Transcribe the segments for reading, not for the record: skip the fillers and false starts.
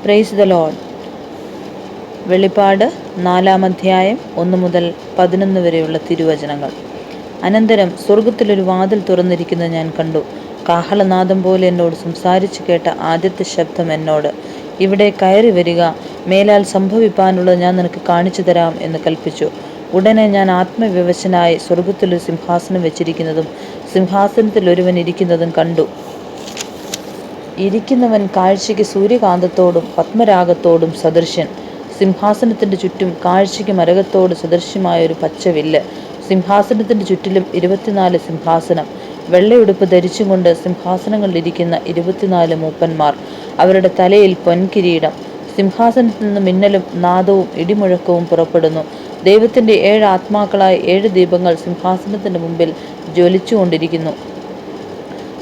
Praise the Lord. വെളിപ്പാട് 4-ാം അധ്യായം 1 മുതൽ 11 വരെയുള്ള തിരുവചനങ്ങൾ. അനന്തരം സ്വർഗത്തിലൊരു വാതിൽ തുറന്നിരിക്കുന്നത് ഞാൻ കണ്ടു. കാഹളനാദം പോലെ എന്നോട് സംസാരിച്ചു കേട്ട ആദ്യത്തെ ശബ്ദം എന്നോട്, ഇവിടെ കയറി വരിക, മേലാൽ സംഭവിപ്പാനുള്ളത് ഞാൻ നിനക്ക് കാണിച്ചു തരാം എന്ന് കൽപ്പിച്ചു. ഉടനെ ഞാൻ ആത്മവിവശനായി സ്വർഗത്തിലൊരു സിംഹാസനം വെച്ചിരിക്കുന്നതും സിംഹാസനത്തിൽ ഒരുവൻ ഇരിക്കുന്നതും കണ്ടു. ഇരിക്കുന്നവൻ കാഴ്ചയ്ക്ക് സൂര്യകാന്തത്തോടും പത്മരാഗത്തോടും സദൃശ്യൻ. സിംഹാസനത്തിന്റെ ചുറ്റും കാഴ്ചയ്ക്ക് മരകത്തോട് സദൃശ്യമായ ഒരു പച്ചവില്ല്. സിംഹാസനത്തിന്റെ ചുറ്റിലും 24 സിംഹാസനം. വെള്ളയുടുപ്പ് ധരിച്ചും കൊണ്ട് സിംഹാസനങ്ങളിലിരിക്കുന്ന 24 മൂപ്പന്മാർ. അവരുടെ തലയിൽ പൊൻകിരീടം. സിംഹാസനത്തിൽ നിന്ന് മിന്നലും നാദവും ഇടിമുഴക്കവും പുറപ്പെടുന്നു. ദൈവത്തിന്റെ 7 ആത്മാക്കളായ 7 ദീപങ്ങൾ സിംഹാസനത്തിന്റെ മുമ്പിൽ ജ്വലിച്ചുകൊണ്ടിരിക്കുന്നു.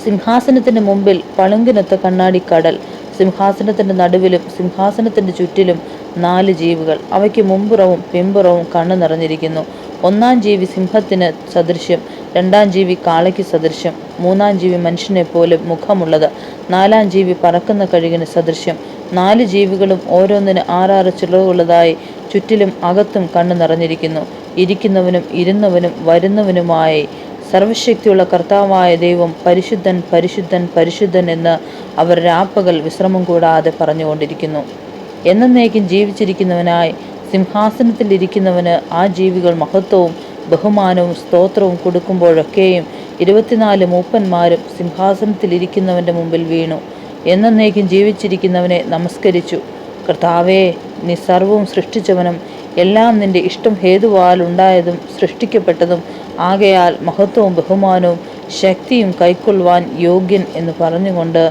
സിംഹാസനത്തിന്റെ മുമ്പിൽ പളുങ്കിനൊത്ത കണ്ണാടി കടൽ. സിംഹാസനത്തിന്റെ നടുവിലും സിംഹാസനത്തിന്റെ ചുറ്റിലും 4 ജീവികൾ. അവയ്ക്ക് മുമ്പുറവും പിമ്പുറവും കണ്ണു നിറഞ്ഞിരിക്കുന്നു. 1-ാം ജീവി സിംഹത്തിന് സദൃശ്യം, 2-ാം ജീവി കാളയ്ക്ക് സദൃശ്യം, 3-ാം ജീവി മനുഷ്യനെ പോലെ മുഖമുള്ളത്, 4-ാം ജീവി പറക്കുന്ന കഴുകിന് സദൃശ്യം. 4 ജീവികളും ഓരോന്നിന് 6 ചിറകുള്ളതായി ചുറ്റിലും അകത്തും കണ്ണു നിറഞ്ഞിരിക്കുന്നു. ഇരിക്കുന്നവനും ഇരുന്നവനും വരുന്നവനുമായി സർവശക്തിയുള്ള കർത്താവായ ദൈവം പരിശുദ്ധൻ പരിശുദ്ധൻ പരിശുദ്ധൻ എന്ന് അവർ രാപ്പകൽ വിശ്രമം കൂടാതെ പറഞ്ഞുകൊണ്ടിരിക്കുന്നു. എന്നേക്കും ജീവിച്ചിരിക്കുന്നവനായി സിംഹാസനത്തിൽ ഇരിക്കുന്നവന് ആ ജീവികൾ മഹത്വവും ബഹുമാനവും സ്തോത്രവും കൊടുക്കുമ്പോഴൊക്കെയും 24 മൂപ്പന്മാരും സിംഹാസനത്തിൽ ഇരിക്കുന്നവന്റെ മുമ്പിൽ വീണു എന്നേക്കും ജീവിച്ചിരിക്കുന്നവനെ നമസ്കരിച്ചു. കർത്താവേ, നീ സർവവും സൃഷ്ടിച്ചവനും എല്ലാം നിന്റെ ഇഷ്ടം ഹേതുവാൽ ഉണ്ടായതും സൃഷ്ടിക്കപ്പെട്ടതും ആകയാൽ മഹത്വവും ബഹുമാനവും ശക്തിയും കൈക്കൊള്ളുവാൻ യോഗ്യൻ എന്ന് പറഞ്ഞുകൊണ്ട്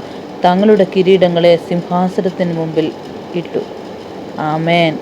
തങ്ങളുടെ കിരീടങ്ങളെ സിംഹാസനത്തിന് മുമ്പിൽ ഇട്ടു. ആമേൻ.